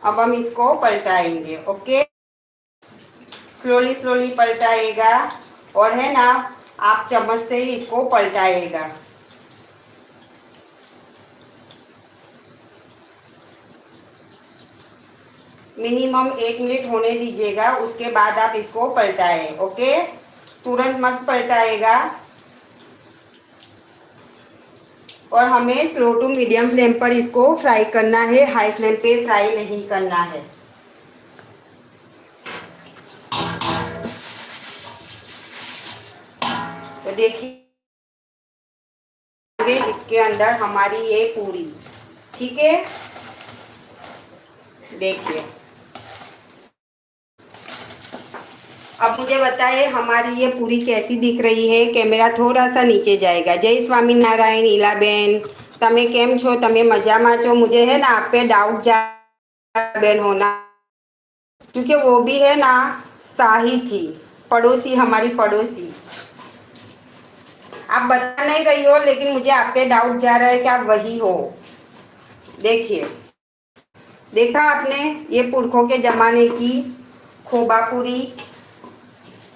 अब हम इसको पलटाएंगे। ओके, स्लोली स्लोली पलटाएगा और है ना, आप चम्मच से ही इसको पलटाएगा। मिनिमम 1 मिनट होने दीजिएगा, उसके बाद आप इसको पलटाएं। ओके, तुरंत मत पलटाएगा और हमें स्लो टू मीडियम फ्लेम पर इसको फ्राई करना है, हाई फ्लेम पे फ्राई नहीं करना है। तो देखिए इसके अंदर हमारी ये पूरी, ठीक है, देखिए। अब मुझे बताइए हमारी ये पूरी कैसी दिख रही है। कैमरा थोड़ा सा नीचे जाएगा। जय स्वामीनारायण ઈલાબેન, તમે કેમ છો? તમે મજામાં છો? मुझे है ना आप पे डाउट जा बेन होना, क्योंकि वो भी है ना शाही थी, पड़ोसी, हमारी पड़ोसी। आप बता नहीं रही हो, लेकिन मुझे आप पे डाउट जा रहा है कि आप वही हो। देखिए, देखा आपने, ये पुरखों के जमाने की खोबा पूरी।